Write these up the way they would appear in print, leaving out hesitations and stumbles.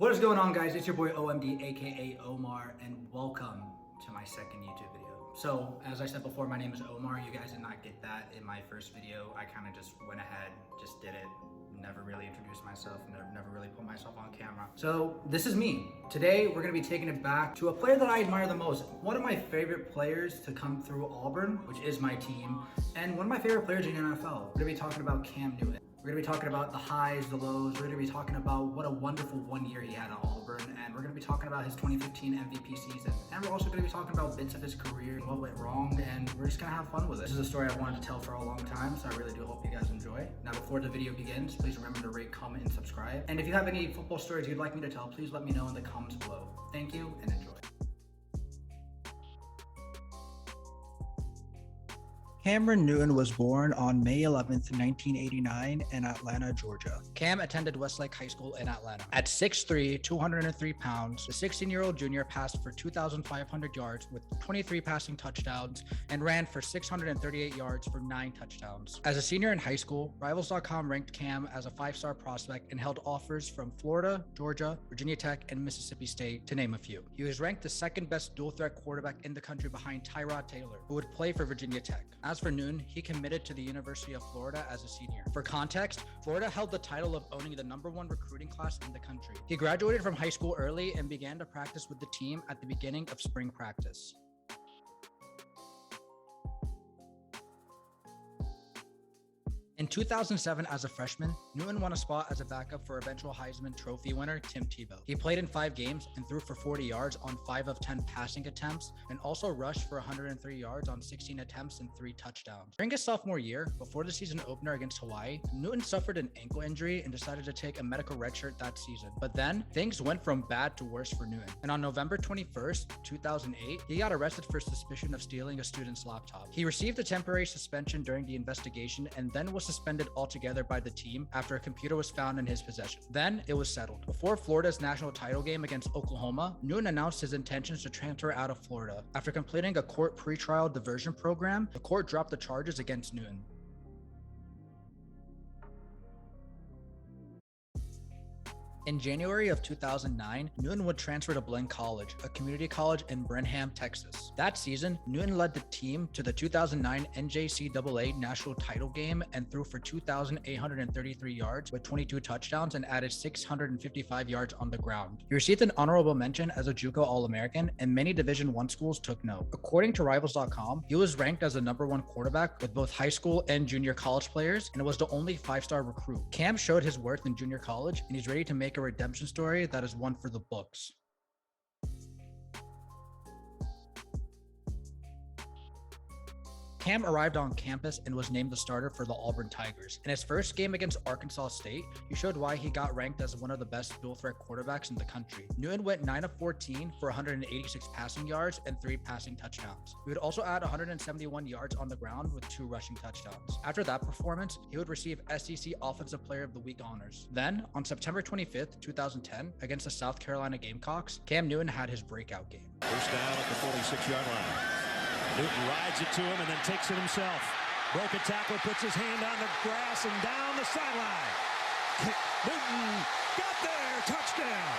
What is going on, guys? It's your boy OMD, aka Omar, and welcome to my second YouTube video. So, as I said before, my name is Omar. You guys did not get that in my first video. I kind of just went ahead, just did it. Never really introduced myself, never really put myself on camera. So, this is me. Today, we're gonna be taking it back to a player that I admire the most. One of my favorite players to come through Auburn, which is my team, and one of my favorite players in the NFL. We're gonna be talking about Cam Newton. We're gonna be talking about the highs, the lows. We're gonna be talking about what a wonderful 1 year he had at Auburn, and we're gonna be talking about his 2015 MVP season. And we're also gonna be talking about bits of his career, what went wrong, and we're just gonna have fun with it. This is a story I've wanted to tell for a long time, so I really do hope you guys enjoy. Now, before the video begins, please remember to rate, comment, and subscribe. And if you have any football stories you'd like me to tell, please let me know in the comments below. Thank you, and enjoy. Cameron Newton was born on May 11th, 1989 in Atlanta, Georgia. Cam attended Westlake High School in Atlanta. At 6'3", 203 pounds, the 16-year-old junior passed for 2,500 yards with 23 passing touchdowns and ran for 638 yards for 9 touchdowns. As a senior in high school, Rivals.com ranked Cam as a 5-star prospect and held offers from Florida, Georgia, Virginia Tech, and Mississippi State, to name a few. He was ranked the second best dual-threat quarterback in the country behind Tyrod Taylor, who would play for Virginia Tech. As for Newton, he committed to the University of Florida as a senior. For context, Florida held the title of owning the #1 recruiting class in the country. He graduated from high school early and began to practice with the team at the beginning of spring practice. In 2007, as a freshman, Newton won a spot as a backup for eventual Heisman Trophy winner Tim Tebow. He played in 5 games and threw for 40 yards on 5 of 10 passing attempts, and also rushed for 103 yards on 16 attempts and 3 touchdowns. During his sophomore year, before the season opener against Hawaii, Newton suffered an ankle injury and decided to take a medical redshirt that season. But then, things went from bad to worse for Newton. And on November 21st, 2008, he got arrested for suspicion of stealing a student's laptop. He received a temporary suspension during the investigation and then was suspended altogether by the team after a computer was found in his possession. Then it was settled. Before Florida's national title game against Oklahoma, Newton announced his intentions to transfer out of Florida. After completing a court pretrial diversion program, the court dropped the charges against Newton. In January of 2009, Newton would transfer to Blinn College, a community college in Brenham, Texas. That season, Newton led the team to the 2009 NJCAA national title game and threw for 2,833 yards with 22 touchdowns and added 655 yards on the ground. He received an honorable mention as a JUCO All-American, and many Division I schools took note. According to Rivals.com, he was ranked as the #1 quarterback with both high school and junior college players, and was the only 5-star recruit. Cam showed his worth in junior college, and he's ready to make a redemption story that is one for the books. Cam arrived on campus and was named the starter for the Auburn Tigers. In his first game against Arkansas State, he showed why he got ranked as one of the best dual-threat quarterbacks in the country. Newton went 9 of 14 for 186 passing yards and 3 passing touchdowns. He would also add 171 yards on the ground with 2 rushing touchdowns. After that performance, he would receive SEC Offensive Player of the Week honors. Then, on September 25th, 2010, against the South Carolina Gamecocks, Cam Newton had his breakout game. First down at the 46-yard line. Newton rides it to him and then takes it himself. Broke a tackle, puts his hand on the grass and down the sideline. Newton got there, touchdown.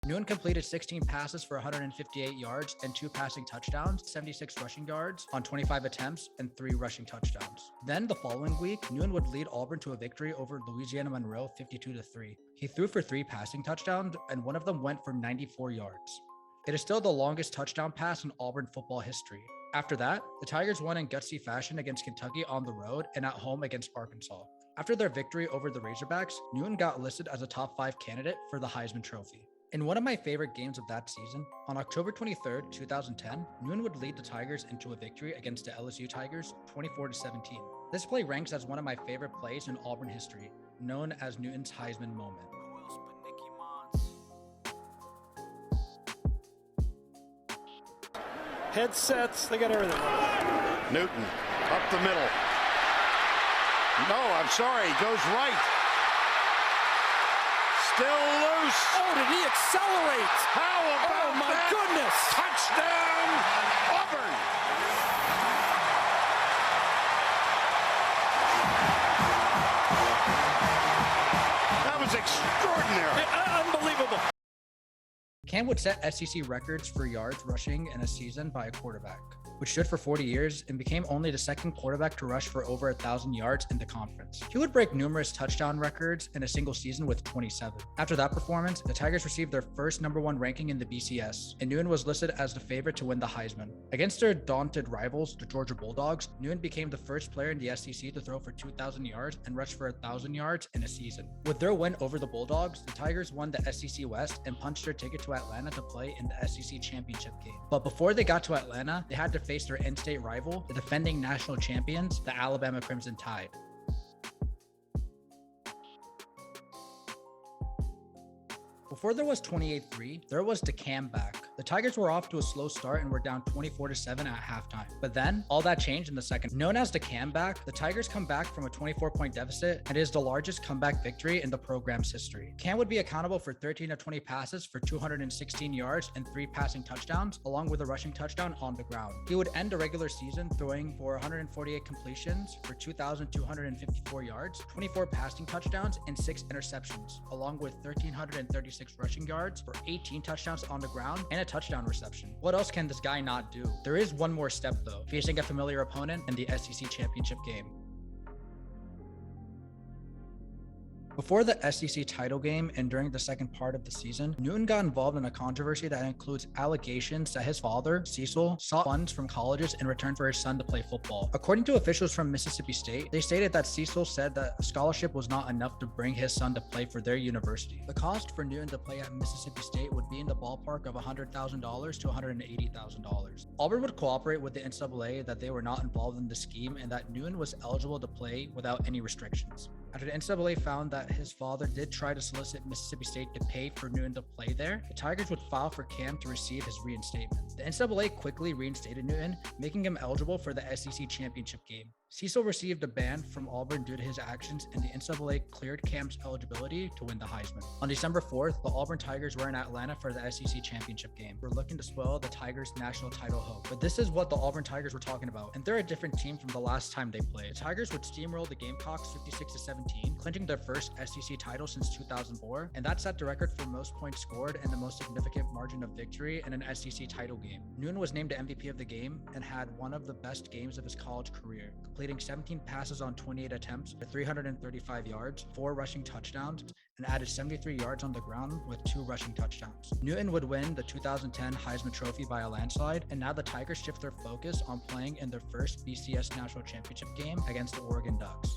Newton completed 16 passes for 158 yards and 2 passing touchdowns, 76 rushing yards on 25 attempts, and 3 rushing touchdowns. Then the following week, Newton would lead Auburn to a victory over Louisiana Monroe 52-3. He threw for 3 passing touchdowns, and one of them went for 94 yards. It is still the longest touchdown pass in Auburn football history. After that, the Tigers won in gutsy fashion against Kentucky on the road and at home against Arkansas. After their victory over the Razorbacks, Newton got listed as a top 5 candidate for the Heisman Trophy. In one of my favorite games of that season, on October 23rd, 2010, Newton would lead the Tigers into a victory against the LSU Tigers 24-17. This play ranks as one of my favorite plays in Auburn history, known as Newton's Heisman moment. Headsets, they got everything. Newton up the middle. No, I'm sorry, goes right. Still loose. Oh, did he accelerate? How about Oh, my that? goodness. Touchdown, Auburn. Cam would set SEC records for yards rushing in a season by a quarterback, which stood for 40 years and became only the second quarterback to rush for over 1,000 yards in the conference. He would break numerous touchdown records in a single season with 27. After that performance, the Tigers received their first #1 ranking in the BCS, and Nguyen was listed as the favorite to win the Heisman. Against their daunted rivals, the Georgia Bulldogs, Nguyen became the first player in the SEC to throw for 2,000 yards and rush for 1,000 yards in a season. With their win over the Bulldogs, the Tigers won the SEC West and punched their ticket to Atlanta to play in the SEC championship game. But before they got to Atlanta, they had to face their in-state rival, the defending national champions, the Alabama Crimson Tide. Before there was 28-3, there was the comeback. The Tigers were off to a slow start and were down 24-7 at halftime. But then, all that changed in the second. Known as the comeback, the Tigers come back from a 24-point deficit and is the largest comeback victory in the program's history. Cam would be accountable for 13 of 20 passes for 216 yards and 3 passing touchdowns, along with a rushing touchdown on the ground. He would end the regular season throwing for 148 completions for 2,254 yards, 24 passing touchdowns, and 6 interceptions, along with 1,336 rushing yards for 18 touchdowns on the ground and a touchdown reception. What else can this guy not do? There is one more step though, facing a familiar opponent in the SEC championship game. Before the SEC title game and during the second part of the season, Nguyen got involved in a controversy that includes allegations that his father, Cecil, sought funds from colleges in return for his son to play football. According to officials from Mississippi State, they stated that Cecil said that a scholarship was not enough to bring his son to play for their university. The cost for Nguyen to play at Mississippi State would be in the ballpark of $100,000 to $180,000. Auburn would cooperate with the NCAA that they were not involved in the scheme and that Nguyen was eligible to play without any restrictions. After the NCAA found that his father did try to solicit Mississippi State to pay for Nguyen to play there, the Tigers would file for Cam to receive his reinstatement. The NCAA quickly reinstated Nguyen, making him eligible for the SEC championship game. Cecil received a ban from Auburn due to his actions, and the NCAA cleared Cam's eligibility to win the Heisman. On December 4th, the Auburn Tigers were in Atlanta for the SEC championship game. We're looking to spoil the Tigers' national title hope. But this is what the Auburn Tigers were talking about, and they're a different team from the last time they played. The Tigers would steamroll the Gamecocks 56-17, clinching their first SEC title since 2004, and that set the record for most points scored and the most significant margin of victory in an SEC title game. Nguyen was named the MVP of the game and had one of the best games of his college career, completing 17 passes on 28 attempts for 335 yards, 4 rushing touchdowns, and added 73 yards on the ground with 2 rushing touchdowns. Nguyen would win the 2010 Heisman Trophy by a landslide, and now the Tigers shift their focus on playing in their first BCS National Championship game against the Oregon Ducks.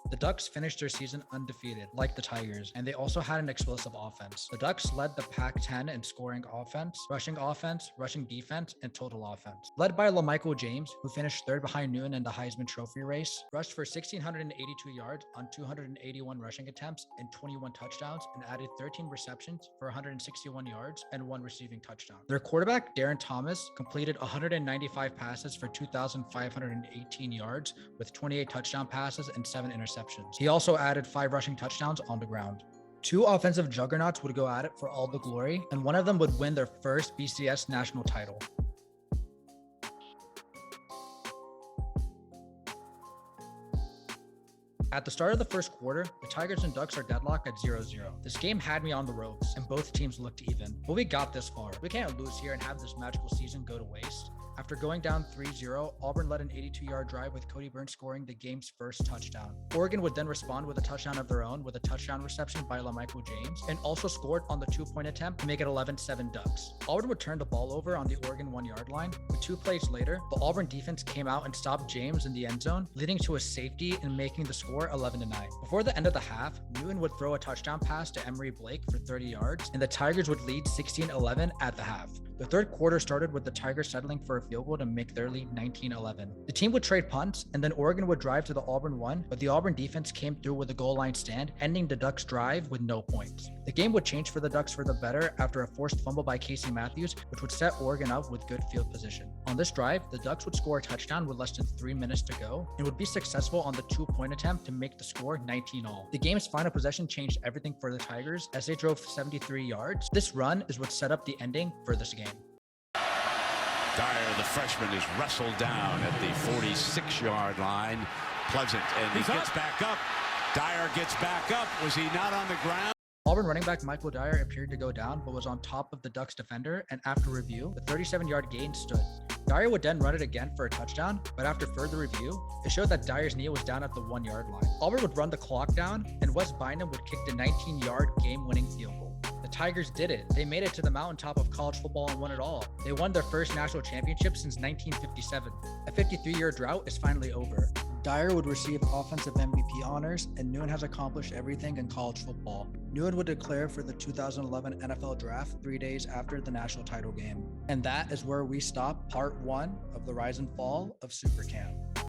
The Ducks finished their season undefeated, like the Tigers, and they also had an explosive offense. The Ducks led the Pac-10 in scoring offense, rushing defense, and total offense. Led by LaMichael James, who finished third behind Nguyen in the Heisman Trophy race, rushed for 1,682 yards on 281 rushing attempts and 21 touchdowns, and added 13 receptions for 161 yards and 1 receiving touchdown. Their quarterback, Darren Thomas, completed 195 passes for 2,518 yards with 28 touchdown passes and 7 interceptions. He also added 5 rushing touchdowns on the ground. 2 offensive juggernauts would go at it for all the glory, and one of them would win their first BCS national title. At the start of the first quarter, the Tigers and Ducks are deadlocked at 0-0. This game had me on the ropes, and both teams looked even. But we got this far. We can't lose here and have this magical season go to waste. After going down 3-0, Auburn led an 82-yard drive with Cody Burns scoring the game's first touchdown. Oregon would then respond with a touchdown of their own with a touchdown reception by LaMichael James, and also scored on the 2-point attempt to make it 11-7 Ducks. Auburn would turn the ball over on the Oregon 1-yard line, but 2 plays later, the Auburn defense came out and stopped James in the end zone, leading to a safety and making the score 11-9. Before the end of the half, Nguyen would throw a touchdown pass to Emory Blake for 30 yards, and the Tigers would lead 16-11 at the half. The third quarter started with the Tigers settling for a field goal to make their lead 19-11. The team would trade punts, and then Oregon would drive to the Auburn 1, but the Auburn defense came through with a goal line stand, ending the Ducks' drive with no points. The game would change for the Ducks for the better after a forced fumble by Casey Matthews, which would set Oregon up with good field position. On this drive, the Ducks would score a touchdown with less than 3 minutes to go, and would be successful on the 2-point attempt to make the score 19-all. The game's final possession changed everything for the Tigers as they drove 73 yards. This run is what set up the ending for this game. Dyer, the freshman, is wrestled down at the 46-yard line. Pleasant, and he gets back up. Dyer gets back up. Was he not on the ground? Auburn running back Michael Dyer appeared to go down, but was on top of the Ducks defender, and after review, the 37-yard gain stood. Dyer would then run it again for a touchdown, but after further review, it showed that Dyer's knee was down at the 1-yard line. Auburn would run the clock down, and Wes Bynum would kick the 19-yard game-winning field goal. The Tigers did it. They made it to the mountaintop of college football and won it all. They won their first national championship since 1957. A 53-year drought is finally over. Dyer would receive offensive MVP honors, and Newman has accomplished everything in college football. Newman would declare for the 2011 NFL Draft 3 days after the national title game. And that is where we stop part 1 of the rise and fall of Super Camp.